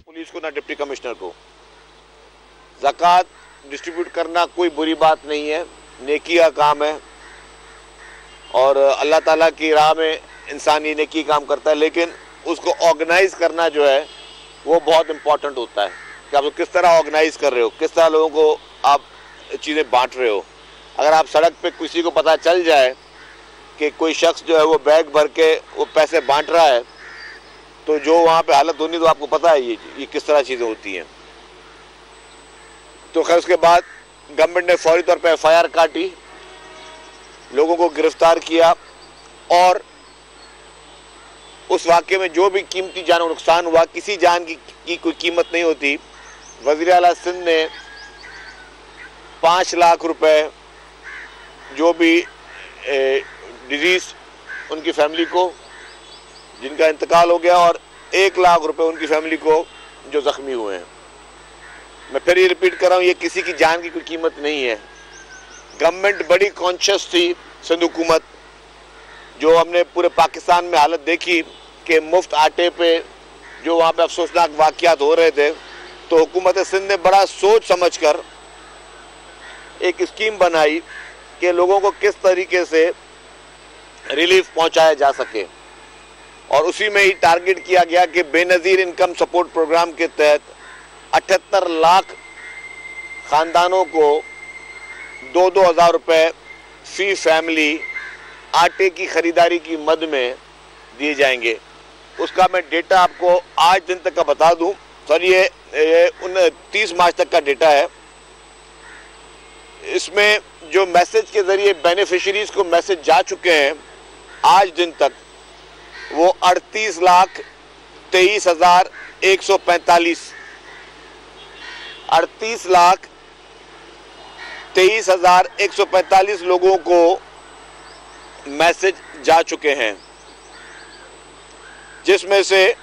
Police को ना deputy commissioner को, ज़कात डिस्ट्रीब्यूट करना कोई बुरी बात नहीं है, नेकी का काम है और अल्लाह ताला की राह में इंसान ये नेकी काम करता है, लेकिन उसको ऑर्गेनाइज करना जो है वो बहुत इम्पॉर्टेंट होता है कि आप किस तरह ऑर्गेनाइज कर रहे हो, किस तरह लोगों को आप चीज़ें बांट रहे हो। अगर आप सड़क पे किसी को पता चल जाए कि कोई शख्स जो है वो बैग भर के वो पैसे बांट रहा है, तो जो वहाँ पे हालत होनी, तो आपको पता है ये किस तरह चीज़ें होती हैं। तो खैर उसके बाद गवर्नमेंट ने फौरी तौर पे FIR काटी, लोगों को गिरफ्तार किया और उस वाक़े में जो भी कीमती जान को नुकसान हुआ, किसी जान की कोई कीमत नहीं होती। वज़ीर आला सिंध ने 5 लाख रुपए जो भी डिजीज़ उनकी फैमिली को जिनका इंतकाल हो गया और 1 लाख रुपए उनकी फैमिली को जो ज़ख्मी हुए हैं। मैं फिर ये रिपीट कर रहा हूँ, ये किसी की जान की कोई कीमत नहीं है। गवर्नमेंट बड़ी कॉन्शियस थी, सिंध हुकूमत, जो हमने पूरे पाकिस्तान में हालत देखी कि मुफ्त आटे पे जो वहाँ पे अफसोसनाक वाक़यात हो रहे थे, तो हुकूमत सिंध ने बड़ा सोच समझकर एक स्कीम बनाई कि लोगों को किस तरीके से रिलीफ पहुँचाया जा सके, और उसी में ही टारगेट किया गया कि बेनज़ीर इनकम सपोर्ट प्रोग्राम के तहत 78 लाख ख़ानदानों को 2-2 हज़ार रुपये फ़ी फैमिली आटे की ख़रीदारी की मद में दिए जाएंगे। उसका मैं डेटा आपको आज दिन तक का बता दूं। सर ये 30 मार्च तक का डेटा है। इसमें जो मैसेज के ज़रिए बेनिफिशरीज़ को मैसेज जा चुके हैं आज दिन तक, वो 38,23,145 38,23,145 लोगों को मैसेज जा चुके हैं, जिसमें से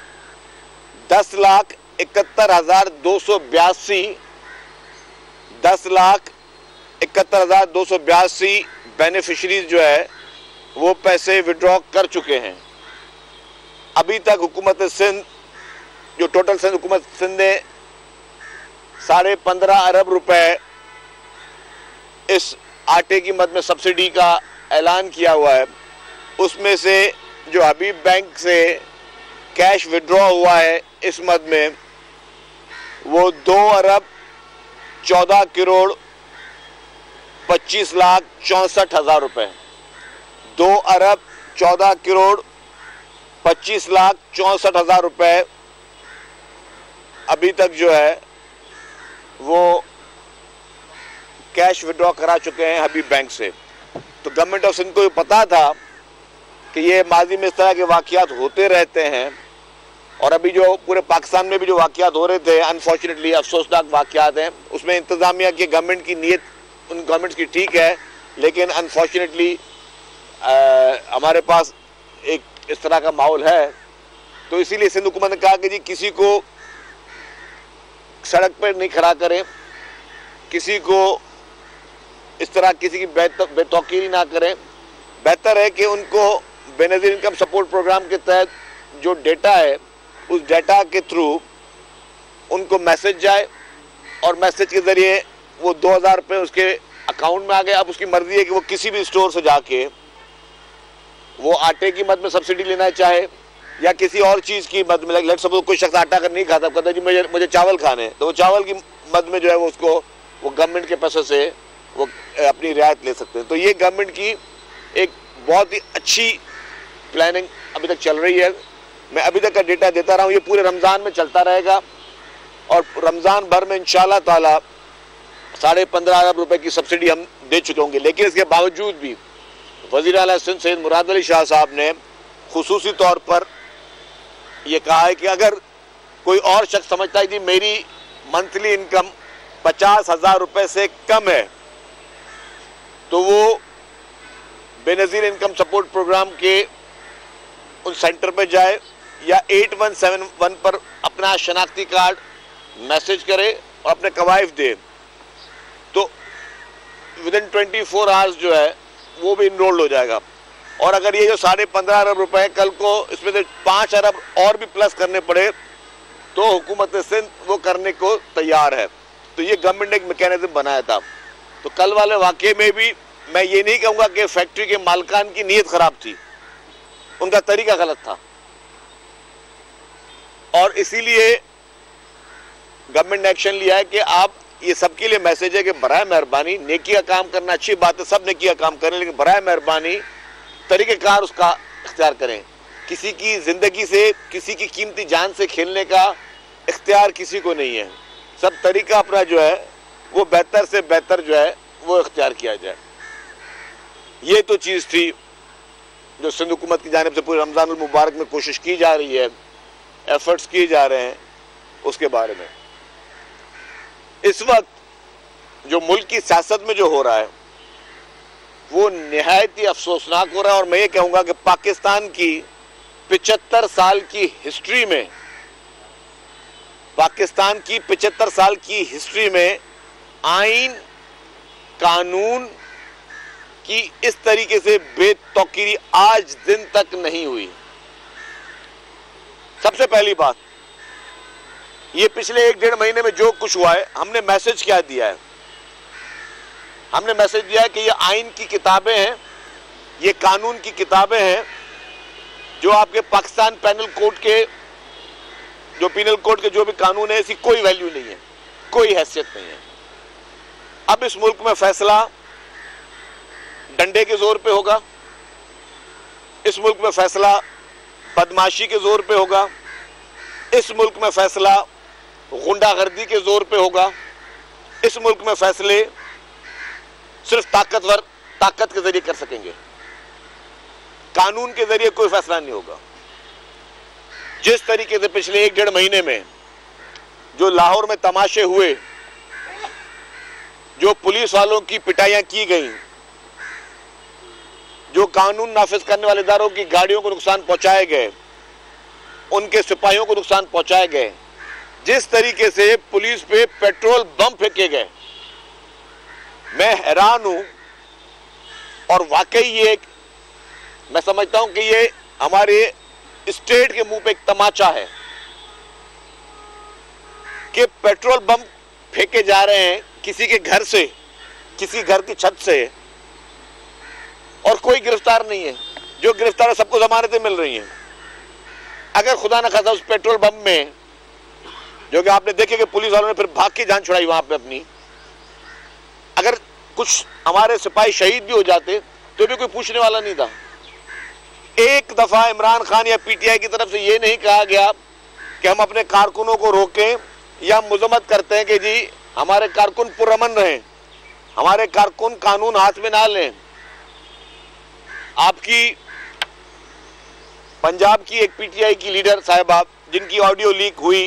10,71,282 बेनिफिशरीज जो है वो पैसे विड्रॉ कर चुके हैं। अभी तक हुकूमत सिंध, जो टोटल सिंध हुकूमत सिंध ने 15.5 अरब रुपए इस आटे की मद में सब्सिडी का ऐलान किया हुआ है, उसमें से जो हबीब बैंक से कैश विड्रॉ हुआ है इस मद में, वो 2 अरब 14 करोड़ 25 लाख 64 हज़ार रुपये, 2 अरब 14 करोड़ 25 लाख 64 हज़ार रुपये अभी तक जो है वो कैश विड्रॉ करा चुके हैं हबीब बैंक से। तो गवर्नमेंट ऑफ सिंध को पता था कि ये माजी में इस तरह के वाक़यात होते रहते हैं, और अभी जो पूरे पाकिस्तान में भी जो वाक़यात हो रहे थे, अनफॉर्चुनेटली अफसोसनाक वाक़यात हैं, उसमें इंतज़ामिया की, गवर्नमेंट की नीयत उन गवर्नमेंट्स की ठीक है, लेकिन अनफॉर्चुनेटली हमारे पास एक इस तरह का माहौल है। तो इसीलिए सिंध हुकूमत ने कहा कि जी किसी को सड़क पर नहीं खड़ा करें, किसी को इस तरह किसी की बेतौकीरी ना करें। बेहतर है कि उनको बेनज़ीर इनकम सपोर्ट प्रोग्राम के तहत जो डेटा है, उस डेटा के थ्रू उनको मैसेज जाए, और मैसेज के ज़रिए वो 2,000 रुपये उसके अकाउंट में आ गए। अब उसकी मर्ज़ी है कि वो किसी भी स्टोर से जाके वो आटे की मद में सब्सिडी लेना चाहे या किसी और चीज़ की मद में। लेट्स सपोज कोई शख्स आटा अगर नहीं खाता, कहता जी मुझे चावल खाने, तो वो चावल की मद में जो है वो उसको वो गवर्नमेंट के पैसे से वो अपनी रियायत ले सकते हैं। तो ये गवर्नमेंट की एक बहुत ही अच्छी प्लानिंग अभी तक चल रही है। मैं अभी तक का डेटा देता रहा हूँ, ये पूरे रमज़ान में चलता रहेगा, और रमज़ान भर में इंशाअल्लाह ताला 15.5 अरब रुपए की सब्सिडी हम दे चुके होंगे। लेकिन इसके बावजूद भी वज़ीर आला सिंध सैयद मुराद अली शाह साहब ने खुसूसी तौर पर यह कहा है कि अगर कोई और शख्स समझता है कि मेरी मंथली इनकम 50,000 रुपये से कम है, तो वो बेनज़ीर इनकम सपोर्ट प्रोग्राम के उन सेंटर पर जाए या 8171 पर अपना शनाख्ती कार्ड मैसेज करे और अपने कवायफ दे, तो विदिन 24 आवर्स जो है वो भी इनरोल्ड हो जाएगा। और अगर ये जो 15.5 अरब रुपए कल को इसमें से 5 अरब और भी प्लस करने पड़े तो हुकूमत सिंध वो करने को तैयार है। तो ये गवर्नमेंट ने एक मैकेनिज्म बनाया था। तो कल वाले वाकये में भी मैं ये नहीं कहूँगा कि फैक्ट्री के मालिकान की नीयत खराब थी, उनका तरीका गलत था, और इसीलिए गवर्नमेंट ने एक्शन लिया है कि आप, ये सबके लिए मैसेज है कि बराए मेहरबानी नेकी का काम करना अच्छी बात है, सब नेकी का काम करें, लेकिन बराए मेहरबानी तरीक़ेकार उसका इख्तियार करें। किसी की ज़िंदगी से, किसी की कीमती जान से खेलने का इख्तियार किसी को नहीं है। सब तरीका अपना जो है वो बेहतर से बेहतर जो है वो इख्तियार किया जाए। ये तो चीज़ थी जो सिंध हुकूमत की जानिब से पूरे रमज़ानुल मुबारक में कोशिश की जा रही है, एफर्ट्स किए जा रहे हैं उसके बारे में। इस वक्त जो मुल्क की सियासत में जो हो रहा है वो निहायत ही अफसोसनाक हो रहा है। और मैं ये कहूँगा कि पाकिस्तान की 75 साल की हिस्ट्री में, पाकिस्तान की 75 साल की हिस्ट्री में आइन कानून की इस तरीके से बेतौकीरी आज दिन तक नहीं हुई। सबसे पहली बात, ये पिछले 1-1.5 महीने में जो कुछ हुआ है, हमने मैसेज क्या दिया है? हमने मैसेज दिया है कि ये आइन की किताबें हैं, ये कानून की किताबें हैं जो आपके पाकिस्तान पेनल कोड के, जो पिनल कोड के जो भी कानून है, इसकी कोई वैल्यू नहीं है, कोई हैसियत नहीं है। अब इस मुल्क में फैसला डंडे के जोर पे होगा, इस मुल्क में फैसला बदमाशी के जोर पे होगा, इस मुल्क में फैसला गुंडागर्दी के जोर पे होगा, इस मुल्क में फैसले सिर्फ ताकतवर ताकत के जरिए कर सकेंगे, कानून के जरिए कोई फैसला नहीं होगा। जिस तरीके से पिछले 1-1.5 महीने में जो लाहौर में तमाशे हुए, जो पुलिस वालों की पिटाइयां की गई, जो कानून नाफिज करने वाले इदारों की गाड़ियों को नुकसान पहुंचाए गए, उनके सिपाहियों को नुकसान पहुंचाए गए, जिस तरीके से पुलिस पे पेट्रोल बम फेंके गए, मैं हैरान हूं। और वाकई ये, मैं समझता हूं कि ये हमारे स्टेट के मुंह पे एक तमाचा है कि पेट्रोल बम फेंके जा रहे हैं किसी के घर से, किसी घर की छत से, और कोई गिरफ्तार नहीं है। जो गिरफ्तार है सबको जमानतें मिल रही हैं। अगर खुदा न खासा उस पेट्रोल बम में, जो कि आपने देखे कि पुलिस वालों ने फिर भाग के जान छुड़ाई वहां पे अपनी, अगर कुछ हमारे सिपाही शहीद भी हो जाते तो भी कोई पूछने वाला नहीं था। एक दफा इमरान खान या पीटीआई की तरफ से ये नहीं कहा गया कि हम अपने कारकुनों को रोकें या मजम्मत करते हैं कि जी हमारे कारकुन पुरअमन रहें, हमारे कारकुन कानून हाथ में ना लें। आपकी पंजाब की एक पीटीआई की लीडर साहिबा, जिनकी ऑडियो लीक हुई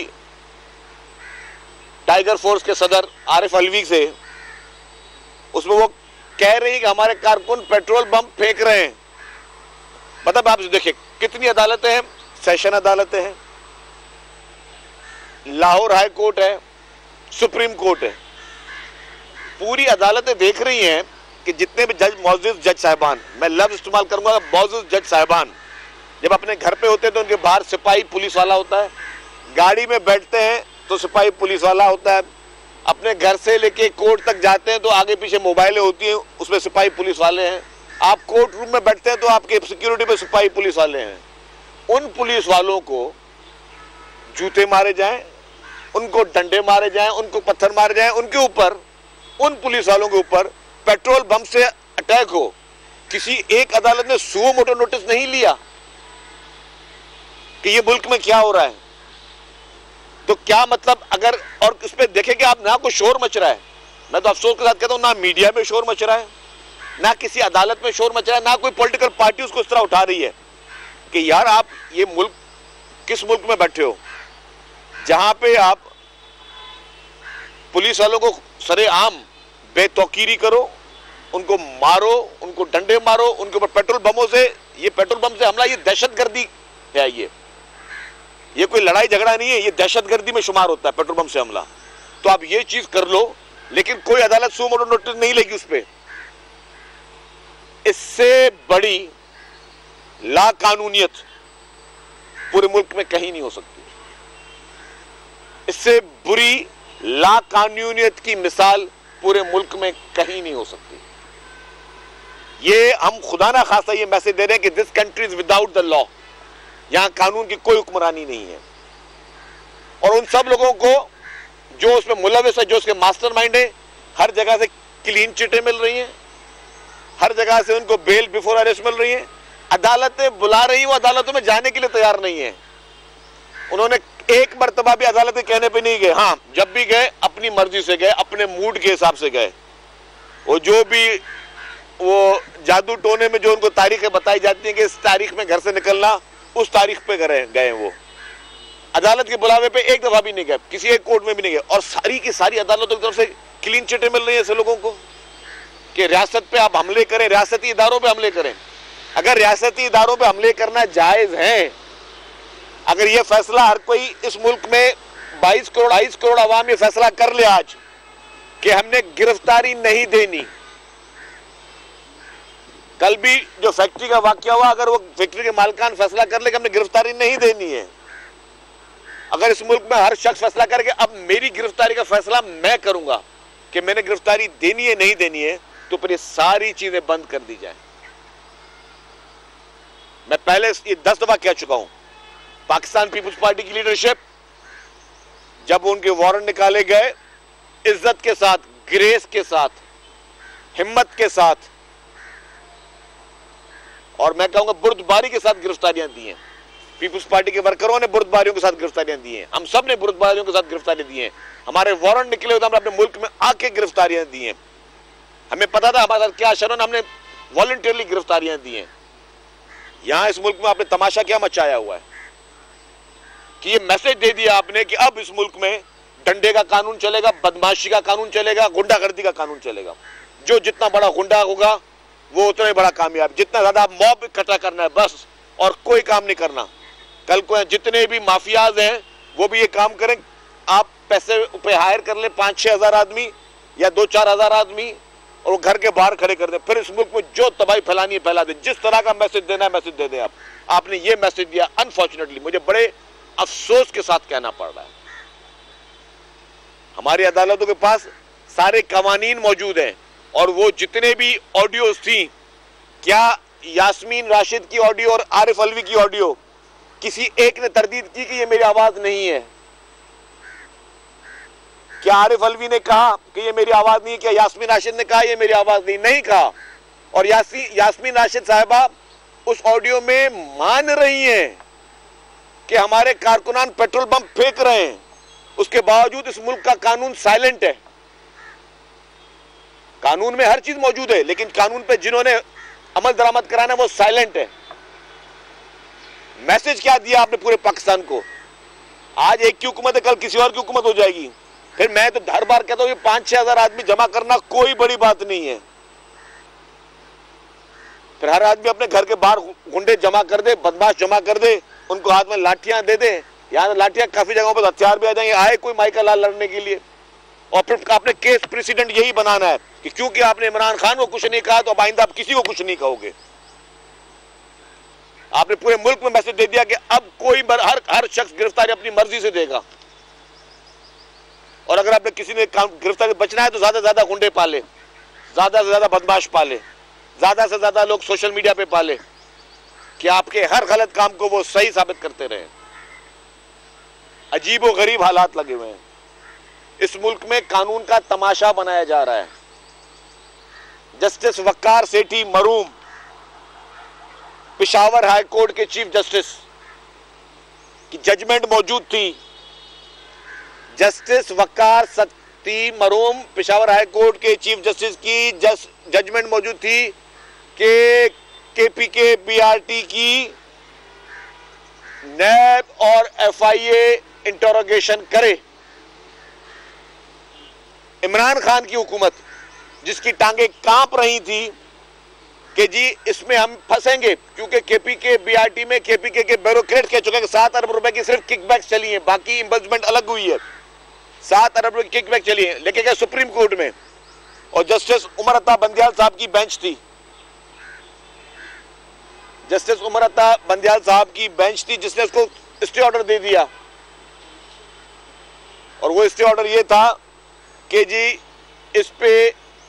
टाइगर फोर्स के सदर आरिफ अलवी से, उसमें वो कह रही है कि हमारे कारकुन पेट्रोल बम फेंक रहे हैं। मतलब आप देखिए कितनी अदालतें हैं, सेशन अदालतें हैं, लाहौर हाई कोर्ट है, सुप्रीम कोर्ट है, पूरी अदालतें देख रही हैं कि जितने भी जज, मौजूद जज साहिबान, मैं लफ्ज इस्तेमाल करूंगा मौजूद जज साहिबान, जब अपने घर पे होते हैं तो उनके बाहर सिपाही पुलिस वाला होता है, गाड़ी में बैठते हैं तो सिपाही पुलिस वाला होता है, अपने घर से लेके कोर्ट तक जाते हैं तो आगे पीछे मोबाइलें होती हैं, उसमें सिपाही पुलिस वाले हैं, आप कोर्ट रूम में बैठते हैं तो आपके सिक्योरिटी पे सिपाही पुलिस वाले हैं। उन पुलिस वालों को जूते मारे जाएं, उनको डंडे मारे जाएं, उनको पत्थर मारे जाएं, उनके ऊपर, उन पुलिस वालों के ऊपर पेट्रोल बम से अटैक हो, किसी एक अदालत ने सुओ मोटो नोटिस नहीं लिया कि ये मुल्क में क्या हो रहा है। तो क्या मतलब, अगर और इस पे देखें कि आप ना कोई शोर मच रहा है, मैं तो अफसोस के साथ कहता हूं ना मीडिया में शोर मच रहा है, ना किसी अदालत में शोर मच रहा है, ना कोई पॉलिटिकल पार्टी उसको इस तरह उठा रही है कि यार आप ये मुल्क, किस मुल्क में बैठे हो जहां पे आप पुलिस वालों को सरेआम बेतौकीरी करो, उनको मारो, उनको डंडे मारो, उनके ऊपर पेट्रोल बमों से, ये पेट्रोल बम से हमला, ये दहशतगर्दी है। ये कोई लड़ाई झगड़ा नहीं है, ये दहशतगर्दी में शुमार होता है पेट्रोल बम से हमला। तो आप ये चीज कर लो, लेकिन कोई अदालत सुओ मोटो नोटिस नहीं लेगी उस पर। इससे बड़ी ला कानूनियत पूरे मुल्क में कहीं नहीं हो सकती। इससे बुरी ला कानूनियत की मिसाल पूरे मुल्क में कहीं नहीं हो सकती। ये हम खुदा ना खासा ये मैसेज दे रहे हैं कि this country is without the law, यहां कानून की कोई हुक्मरानी नहीं है। और उन सब लोगों को जो उसमें मुलविस है, जो उसके मास्टरमाइंड है, हर जगह से क्लीन चिटें मिल रही हैं, हर जगह से उनको बेल बिफोर अरेस्ट मिल रही है, अदालतें बुला रही, वो अदालतों में जाने के लिए तैयार नहीं है। उन्होंने एक मर्तबा भी अदालत के कहने पे नहीं गए। हाँ, जब भी गए अपनी मर्जी से गए, अपने मूड के हिसाब से गए। वो जो भी वो जादू टोने में जो उनको तारीखें बताई जाती हैं कि इस तारीख में घर से निकलना, उस तारीख पे गए वो अदालत के बुलावे पे एक दफा भी नहीं गए, किसी एक कोर्ट में भी नहीं गए। और सारी की सारी अदालतों की तरफ से क्लीन चिटें मिल रही है ऐसे लोगों को कि रियासत पे आप हमले करें, रियासती इदारों पे हमले करें। अगर रियासती इदारों पे हमले करना जायज है, अगर ये फैसला हर कोई इस मुल्क में 22 करोड़ आवाम ये फैसला कर ले आज कि हमने गिरफ्तारी नहीं देनी। कल भी जो फैक्ट्री का वाकया हुआ, अगर वो फैक्ट्री के मालिकान फैसला कर ले कि हमने गिरफ्तारी नहीं देनी है, अगर इस मुल्क में हर शख्स फैसला करके अब मेरी गिरफ्तारी का फैसला मैं करूंगा कि मैंने गिरफ्तारी देनी है नहीं देनी है, तो फिर ये सारी चीजें बंद कर दी जाए। मैं पहले ये 10 दफा कह चुका हूं, पाकिस्तान पीपुल्स पार्टी की लीडरशिप जब उनके वारंट निकाले गए, इज्जत के साथ, ग्रेस के साथ, हिम्मत के साथ और मैं कहूंगा बुर्दबारी के साथ गिरफ्तारियां दी हैं। पीपुल्स पार्टी के वर्करों ने बुर्दबारियों के साथ गिरफ्तारियां दी हैं, हम सब ने बुर्दबारियों के साथ गिरफ्तारियां दी हैं। हमारे वारंट निकले हुए हमने अपने मुल्क में आके गिरफ्तारियां दी हैं। हमें पता था हमारे साथ क्या शरण, हमने वॉलंटियरली गिरफ्तारियां दी हैं। यहां इस मुल्क में आपने तमाशा क्या मचाया हुआ है कि ये मैसेज दे दिया आपने कि अब इस मुल्क में डंडे का कानून चलेगा, बदमाशी का कानून चलेगा, गुंडागर्दी का कानून चलेगा। जो जितना बड़ा गुंडा होगा वो उतना ही बड़ा कामयाब, जितना ज्यादा मॉब इकट्ठा करना है बस, और कोई काम नहीं करना। कल को जितने भी माफियाज हैं वो भी ये काम करें, आप पैसे पे हायर कर ले 5-6 हजार आदमी या 2-4 हजार आदमी और वो घर के बाहर खड़े कर दे, फिर इस मुल्क में जो तबाही फैलानी है फैला दे। जिस तरह का मैसेज देना है मैसेज दे दें आप। आपने ये मैसेज दिया, अनफॉर्चुनेटली मुझे बड़े अफसोस के साथ कहना पड़ रहा है। हमारी अदालतों के पास सारे कवानीन मौजूद हैं और वो जितने भी ऑडियोज थी, क्या यास्मीन राशिद की ऑडियो और आरिफ अलवी की ऑडियो किसी एक ने तरदीद की कि ये मेरी आवाज नहीं है? क्या आरिफ अलवी ने कहा कि ये मेरी आवाज नहीं है? क्या यास्मीन राशिद ने कहा ये मेरी आवाज नहीं कहा? और यास्मीन राशिद साहिबा उस ऑडियो में मान रही हैं कि हमारे कारकुनान पेट्रोल बम फेंक रहे हैं, उसके बावजूद इस मुल्क का कानून साइलेंट है। कानून में हर चीज मौजूद है, लेकिन कानून पे जिन्होंने अमल दरामद कराना वो साइलेंट है। मैसेज क्या दिया आपने पूरे पाकिस्तान को? आज एक की हुकूमत है, कल किसी और की हुकूमत हो जाएगी। फिर मैं तो हर बार कहता हूं 5-6 हजार आदमी जमा करना कोई बड़ी बात नहीं है। फिर हर आदमी अपने घर के बाहर गुंडे जमा कर दे, बदमाश जमा कर दे, उनको हाथ में लाठियां दे दे। यहां लाठियां काफी जगहों पर हथियार भी आ जाएंगे, आए कोई माइका लाल लड़ने के लिए। और फिर आपने केस प्रेसिडेंट यही बनाना है कि क्योंकि आपने इमरान खान को कुछ नहीं कहा तो अब आइंदा आप किसी को कुछ नहीं कहोगे। आपने पूरे मुल्क में मैसेज दे दिया कि अब कोई हर शख्स गिरफ्तारी अपनी मर्जी से देगा, और अगर आपने किसी ने गिरफ्तारी बचना है तो ज्यादा से ज्यादा गुंडे पाले, ज्यादा से ज्यादा बदमाश पाले, ज्यादा से ज्यादा लोग सोशल मीडिया पे पाले कि आपके हर गलत काम को वो सही साबित करते रहे। अजीब व गरीब हालात लगे हुए हैं। इस मुल्क में कानून का तमाशा बनाया जा रहा है। जस्टिस वक्कार सेठी मरूम, पेशावर हाई कोर्ट के चीफ जस्टिस की जजमेंट मौजूद थी। जस्टिस वक्कार सेठी मरूम, पेशावर हाई कोर्ट के चीफ जस्टिस की जजमेंट मौजूद थी कि केपीके बीआरटी की नैब और एफआईए इंटरोगेशन करे। इमरान खान की हुकूमत जिसकी टांगे कांप रही थी कि जी इसमें हम फंसेंगे, क्योंकि केपीके बीआरटी में केपीके के ब्यूरोक्रेट कह चुके हैं कि 7 अरब रुपए की सिर्फ किकबैक चली है, बाकी इन्वेस्टमेंट अलग हुई है। 7 अरब रुपए की किकबैक चली है, लेके गए सुप्रीम कोर्ट में, और जस्टिस उमर अता बंदियाल साहब की बेंच थी। जस्टिस उमर अता बंदयाल साहब की बेंच थी जिसने उसको स्टे ऑर्डर दे दिया, और वो स्टे ऑर्डर ये था कि जी इस पे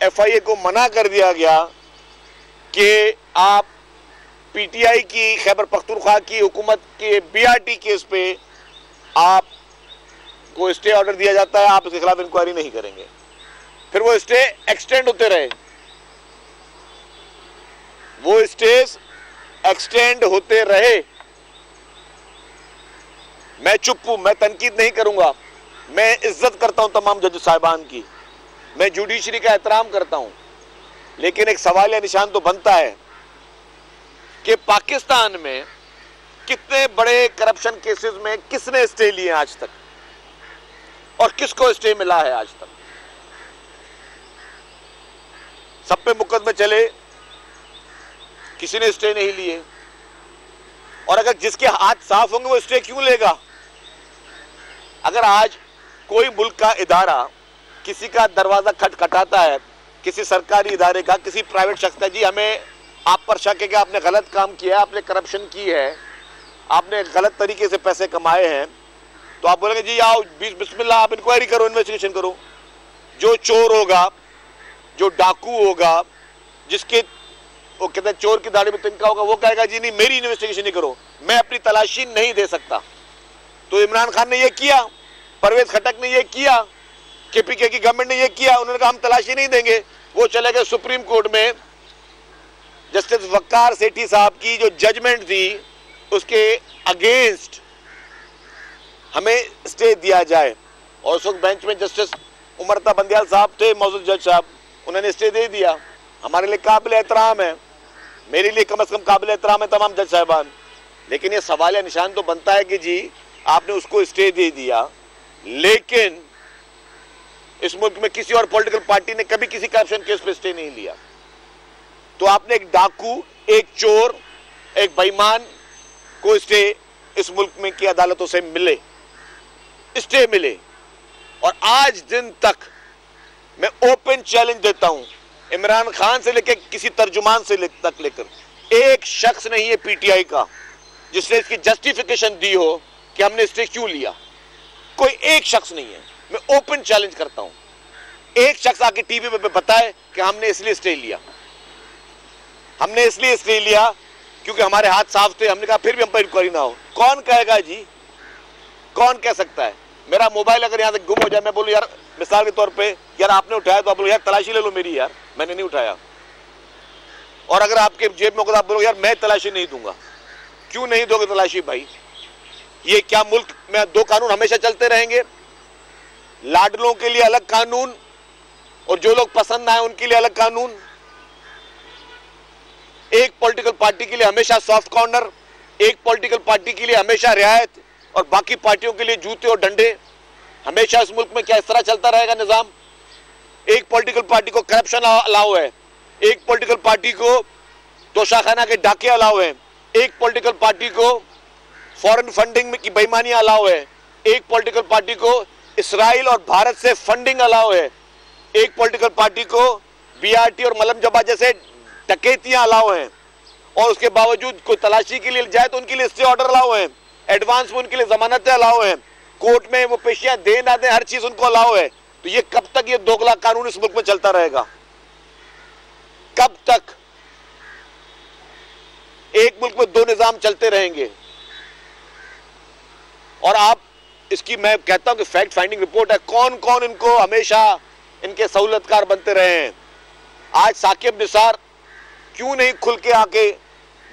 एफआईए को मना कर दिया गया कि आप पीटीआई की खैबर पख्तूनख्वा की हुकूमत के बीआरटी केस पे आप को स्टे ऑर्डर दिया जाता है, आप इसके खिलाफ इंक्वायरी नहीं करेंगे। फिर वो स्टे एक्सटेंड होते रहे, वो स्टेज एक्सटेंड होते रहे। मैं चुप हूं, मैं तनकीद नहीं करूंगा, मैं इज्जत करता हूं तमाम जज साहिबान की, मैं जुडिशरी का एहतराम करता हूं, लेकिन एक सवाल या निशान तो बनता है कि पाकिस्तान में कितने बड़े करप्शन केसेस में किसने स्टे लिए आज तक और किसको स्टे मिला है आज तक। सब पे मुकदमे चले, किसी ने स्टे नहीं लिए, और अगर जिसके हाथ साफ होंगे वो स्टे क्यों लेगा। अगर आज कोई मुल्क का इदारा किसी का दरवाजा खटखटाता है, किसी सरकारी इदारे का, किसी प्राइवेट शख्स का, जी हमें आप पर शक है कि आपने गलत काम किया, आपने करप्शन की है, आपने गलत तरीके से पैसे कमाए हैं, तो आप बोलेंगे जी आओ बिस्मिल्लाह आप इंक्वायरी करो, इन्वेस्टिगेशन करो। जो चोर होगा, जो डाकू होगा, जिसके वो कहते हैं चोर की दाढ़ी में तिनका होगा, वो कहेगा जी नहीं मेरी इन्वेस्टिगेशन नहीं करो, मैं अपनी तलाशी नहीं दे सकता। तो इमरान खान ने ये किया, परवेज खटक ने ये किया, केपीके की गवर्नमेंट ने ये किया, उन्होंने कहा हम तलाशी नहीं देंगे। वो चले गए सुप्रीम कोर्ट में, जस्टिस वक्कार सेठी साहब की जो जजमेंट थी उसके अगेंस्ट हमें स्टे दिया जाए, और उस वक्त बेंच में जस्टिस उमर अता बंदयाल साहब थे, मौजूद जज साहब, उन्होंने स्टे दे दिया। हमारे लिए काबिल एहतराम है, मेरे लिए कम से कम काबिल एहतराम है तमाम जज साहिबान। लेकिन ये सवाल या निशान तो बनता है कि जी आपने उसको स्टे दे दिया, लेकिन इस मुल्क में किसी और पॉलिटिकल पार्टी ने कभी किसी करप्शन केस पे स्टे नहीं लिया। तो आपने एक डाकू, एक चोर, एक बेईमान को स्टे इस मुल्क में की अदालतों से मिले, स्टे मिले, और आज दिन तक मैं ओपन चैलेंज देता हूं, इमरान खान से लेकर किसी तर्जुमान से तक लेकर एक शख्स नहीं है पीटीआई का जिसने इसकी जस्टिफिकेशन दी हो कि हमने स्टे क्यों लिया। कोई एक शख्स नहीं है, मैं ओपन चैलेंज करता हूं, एक शख्स आके टीवी पे बताए कि हमने इसलिए स्टे लिया, हमने इसलिए स्टे लिया क्योंकि हमारे हाथ साफ थे, हमने कहा फिर भी हम पर इंक्वायरी ना हो। कौन कहेगा जी, कौन कह सकता है। मेरा मोबाइल अगर यहां से गुम हो जाए, मैं बोलूं यार मिसाल के तौर पे यार आपने उठाया, तो आप बोलो यार तलाशी ले लो मेरी, यार मैंने नहीं उठाया। और अगर आपके जेब में होगा आप बोलो यार मैं तलाशी नहीं दूंगा। क्यों नहीं दोगे तलाशी भाई? ये क्या मुल्क में दो कानून हमेशा चलते रहेंगे? लाडलों के लिए अलग कानून और जो लोग पसंद आए उनके लिए अलग कानून। एक पॉलिटिकल पार्टी के लिए हमेशा सॉफ्ट कॉर्नर, एक पॉलिटिकल पार्टी के लिए हमेशा रियायत, और बाकी पार्टियों के लिए जूते और डंडे। हमेशा इस मुल्क में क्या इस तरह चलता रहेगा निजाम? एक पॉलिटिकल पार्टी को करप्शन अलाउ है, एक पॉलिटिकल पार्टी को तोशाखाना के डाके अलाउ है, एक पॉलिटिकल पार्टी को फॉरेन फंडिंग की बेईमानियां अलाउ है, एक पॉलिटिकल पार्टी को इसराइल और भारत से फंडिंग अलाउ है, एक पॉलिटिकल पार्टी को बीआरटी और मलम जबा जैसे डकैतियां अलाउ हैं, और उसके बावजूद कोई तलाशी के लिए जाए तो उनके लिए स्टे ऑर्डर अलाउ है, एडवांस में उनके लिए जमानतें अलाउ हैं, कोर्ट में वो पेशियां दे ना दे हर चीज उनको अलाउ है। तो ये कब तक ये दोगला कानून इस मुल्क में चलता रहेगा? कब तक एक मुल्क में दो निजाम चलते रहेंगे? और आप इसकी मैं कहता हूं कि फैक्ट फाइंडिंग रिपोर्ट है, कौन कौन इनको हमेशा इनके सहूलतकार बनते रहे हैं। आज साकिब निसार क्यों नहीं खुल के आके,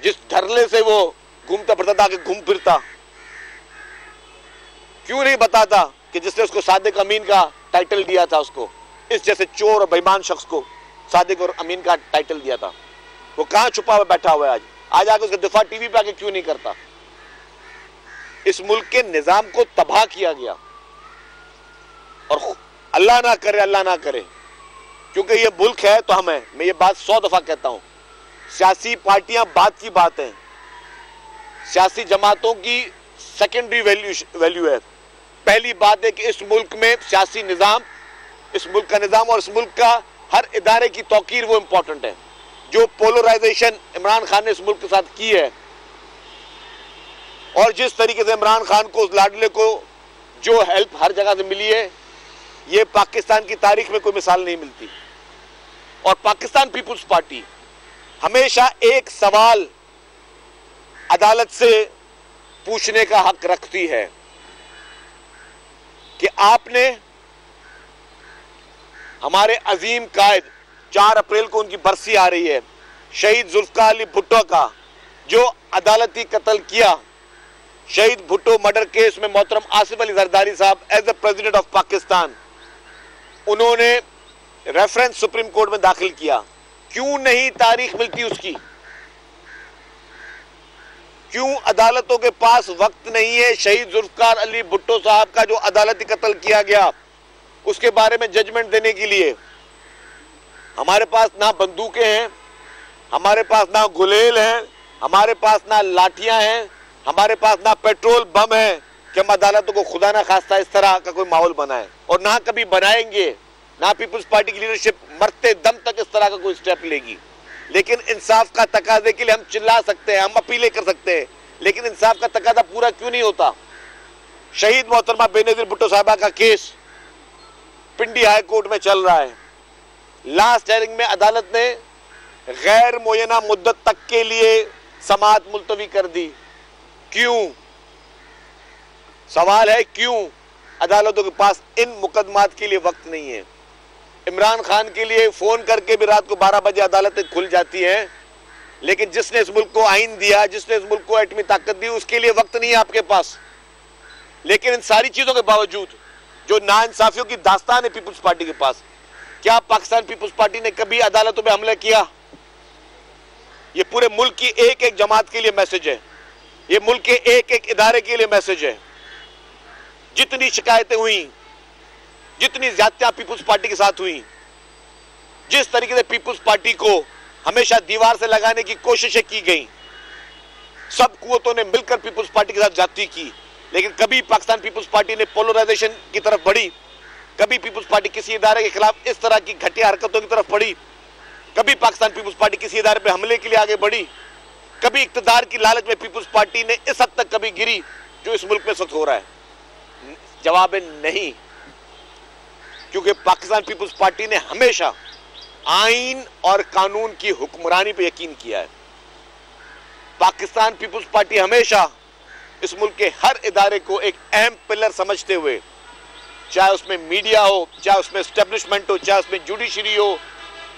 जिस धरले से वो घूमता फिरता था, आके घूम फिरता, क्यों नहीं बताता कि जिसने उसको सादिक अमीन का टाइटल दिया था, उसको इस जैसे चोर और बेईमान शख्स को सादिक और अमीन का टाइटल दिया था, वो कहां छुपा हुआ बैठा हुआ है? आज आके उसका दिफा टीवी पे आके क्यों नहीं करता? इस मुल्क के निजाम को तबाह किया गया, और अल्लाह ना करे, अल्लाह ना करे, क्योंकि ये मुल्क है तो हम हैं। मैं ये बात 100 दफा कहता हूं, सियासी पार्टियां बात की बात है, सियासी जमातों की सेकेंडरी वैल्यू है। पहली बात है कि इस मुल्क में सियासी निजाम, इस मुल्क का निजाम और इस मुल्क का हर इदारे की तौकीर वो इंपॉर्टेंट है। जो पोलराइजेशन इमरान खान ने इस मुल्क के साथ की है, और जिस तरीके से इमरान खान को, उस लाडले को जो हेल्प हर जगह से मिली है, ये पाकिस्तान की तारीख में कोई मिसाल नहीं मिलती। और पाकिस्तान पीपुल्स पार्टी हमेशा एक सवाल अदालत से पूछने का हक रखती है कि आपने हमारे अजीम कायद, 4 अप्रैल को उनकी बरसी आ रही है, शहीद जुल्फकार अली भुट्टो का जो अदालती कत्ल किया, शहीद भुट्टो मर्डर केस में मोहतरम आसिफ अली जरदारी साहब as a president of Pakistan, उन्होंने रेफरेंस सुप्रीम कोर्ट में दाखिल किया। क्यों नहीं तारीख मिलती उसकी? क्यों अदालतों के पास वक्त नहीं है शहीद जुल्फकार अली भुट्टो साहब का जो अदालती कत्ल किया गया उसके बारे में जजमेंट देने के लिए? हमारे पास ना बंदूकें हैं, हमारे पास ना गुलेल हैं, हमारे पास ना लाठियां हैं, हमारे पास ना पेट्रोल बम है कि हम अदालतों को खुदा ना खास्ता इस तरह का कोई माहौल बनाए, और ना कभी बनाएंगे। ना पीपुल्स पार्टी की लीडरशिप मरते दम तक इस तरह का कोई स्टेप लेगी। लेकिन इंसाफ का तकाजे के लिए हम चिल्ला सकते हैं, हम अपीलें कर सकते हैं, लेकिन इंसाफ का तकाजा पूरा क्यों नहीं होता? शहीद मोहतरमा बेनजीर भुट्टो साहबा का केस पिंडी हाई कोर्ट में चल रहा है। लास्ट हियरिंग में अदालत ने गैर मुय्यना मुद्दत तक के लिए समाअत मुलतवी कर दी। क्यों? सवाल है क्यों अदालतों के पास इन मुकदमात के लिए वक्त नहीं है? इमरान खान के लिए फोन करके भी रात को 12 बजे अदालतें खुल जाती हैं, लेकिन जिसने इस मुल्क को आइन दिया, जिसने इस मुल्क को एटमी ताकत दी, उसके लिए वक्त नहीं है आपके पास। लेकिन इन सारी चीजों के बावजूद जो नाइंसाफियों की दास्तान है पीपुल्स पार्टी के पास, क्या पाकिस्तान पीपुल्स पार्टी ने कभी अदालतों में हमला किया? ये पूरे मुल्क की एक एक जमात के लिए मैसेज है, ये मुल्क के एक एक इदारे के लिए मैसेज है। जितनी शिकायतें हुई, जितनी ज्यादतियां पीपुल्स पार्टी के साथ हुई, जिस तरीके से पीपुल्स पार्टी को हमेशा दीवार से लगाने की कोशिशें की गई, सब कुव्वतों ने मिलकर पीपुल्स पार्टी के साथ ज्यादती की, लेकिन कभी पाकिस्तान पीपुल्स पार्टी ने पोलराइजेशन की तरफ बढ़ी, कभी पीपुल्स पार्टी किसी इदारे के खिलाफ इस तरह की घटिया हरकतों की तरफ बढ़ी, कभी पाकिस्तान पीपुल्स पार्टी किसी इदारे पर हमले के लिए आगे बढ़ी, कभी इक्तदार की लालच में पीपुल्स पार्टी ने इस हद तक कभी गिरी जो इस मुल्क में सख्त हो रहा है? जवाब है नहीं, क्योंकि पाकिस्तान पीपुल्स पार्टी ने हमेशा आइन और कानून की हुक्मरानी पर यकीन किया है। पाकिस्तान पीपुल्स पार्टी हमेशा इस मुल्क के हर इदारे को एक अहम पिलर समझते हुए, चाहे उसमें मीडिया हो, चाहे उसमें एस्टेब्लिशमेंट हो, चाहे उसमें जुडिशरी हो,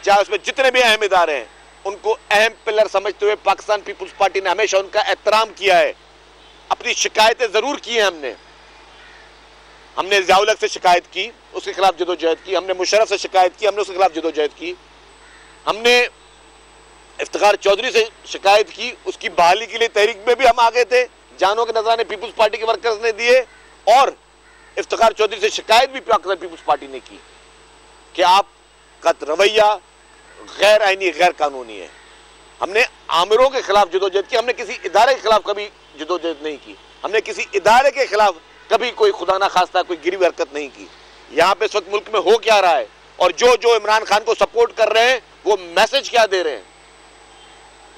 चाहे उसमें जितने भी अहम इदारे हैं, उनको अहम पिलर समझते हुए पाकिस्तान पीपुल्स पार्टी ने हमेशा उनका एहतराम किया है। अपनी शिकायतें जरूर की हैं हमने ज़ियाउल हक से शिकायत की, उसके खिलाफ जदोजहद की, हमने मुशर्रफ से शिकायत की, हमने उसके खिलाफ जदोजहद की, हमने इफ्तिखार चौधरी से शिकायत की, उसकी बहाली के लिए तहरीक में भी हम आ गए थे, जानों के नजराने पीपुल्स पार्टी के वर्कर्स ने दिए, और इफ्तिखार चौधरी से शिकायत भी पाकिस्तान पीपुल्स पार्टी ने की कि आपका रवैया गैर आईनी, गैर कानूनी है। हमने आमिरों के खिलाफ जदोजहद की, हमने किसी इदारे के खिलाफ कभी जदोजहद नहीं की, हमने किसी इदारे के खिलाफ कभी कोई खुदा ना खास्ता कोई गिरी हरकत नहीं की। यहां पे इस वक्त मुल्क में हो क्या रहा है, और जो इमरान खान को सपोर्ट कर रहे हैं वो मैसेज क्या दे रहे हैं,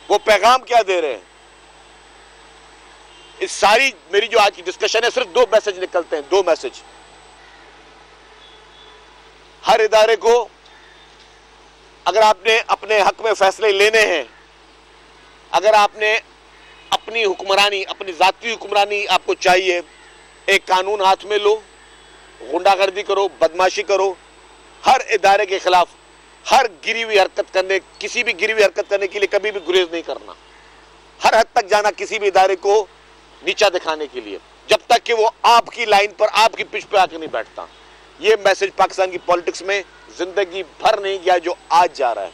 वो पैगाम क्या दे रहे हैं? इस सारी मेरी जो आज की डिस्कशन है, सिर्फ 2 मैसेज निकलते हैं, 2 मैसेज। हर इदारे को अगर आपने अपने हक में फैसले लेने हैं, अगर आपने अपनी हुक्मरानी, अपनी जाती हुक्मरानी आपको चाहिए, एक कानून हाथ में लो, गुंडागर्दी करो, बदमाशी करो, हर इदारे के खिलाफ हर गिरी हुई हरकत करने, किसी भी गिरी हुई हरकत करने के लिए कभी भी गुरेज नहीं करना, हर हद तक जाना किसी भी इदारे को नीचा दिखाने के लिए, जब तक कि वो आपकी लाइन पर, आपकी पिच पे आके नहीं बैठता। ये मैसेज पाकिस्तान की पॉलिटिक्स में जिंदगी भर नहीं गया जो आज जा रहा है,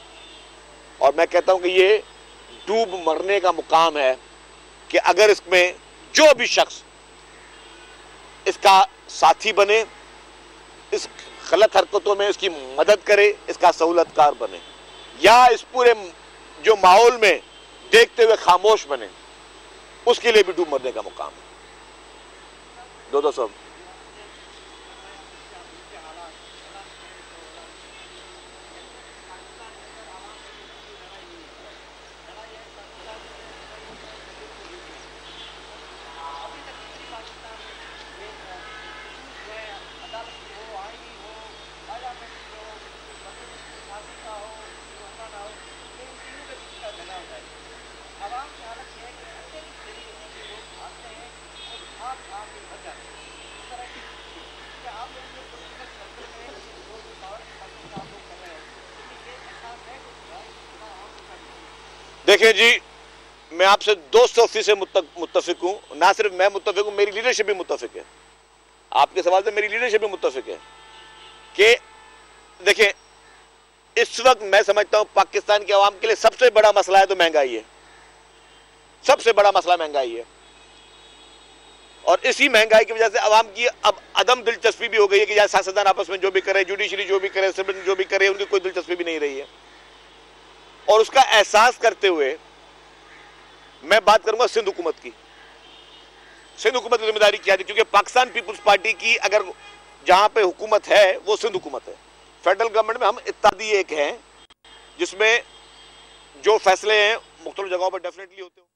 और मैं कहता हूं कि ये डूब मरने का मुकाम है कि अगर इसमें जो भी शख्स इसका साथी बने, इस गलत हरकतों में इसकी मदद करे, इसका सहूलतकार बने, या इस पूरे जो माहौल में देखते हुए खामोश बने, उसके लिए भी डूब मरने का मुकाम है। दो सब देखिए जी, मैं आपसे 200% मुत्तफिक हूं। ना सिर्फ मैं मुत्तफिक हूं, मेरी लीडरशिप भी मुत्तफिक है। आपके सवाल से मेरी लीडरशिप भी मुत्तफिक है कि देखिए, इस वक्त मैं समझता हूं पाकिस्तान के अवाम के लिए सबसे बड़ा मसला है तो महंगाई है। सबसे बड़ा मसला महंगाई है, और इसी महंगाई की वजह से अवाम की अब अदम दिलचस्पी भी हो गई है कि यार सियासतदान आपस में जो भी करे, जुडिशरी जो भी करे, सिविल जो भी करे, उनकी कोई दिलचस्पी भी नहीं रही है। और उसका एहसास करते हुए मैं बात करूंगा सिंध हुकूमत की। सिंध हुकूमत की जिम्मेदारी क्या थी, क्योंकि पाकिस्तान पीपुल्स पार्टी की अगर जहां पे हुकूमत है वो सिंध हुकूमत है। फेडरल गवर्नमेंट में हम इत्तेहादी एक हैं जिसमें जो फैसले हैं मुख्तलिफ जगहों पर डेफिनेटली होते हैं।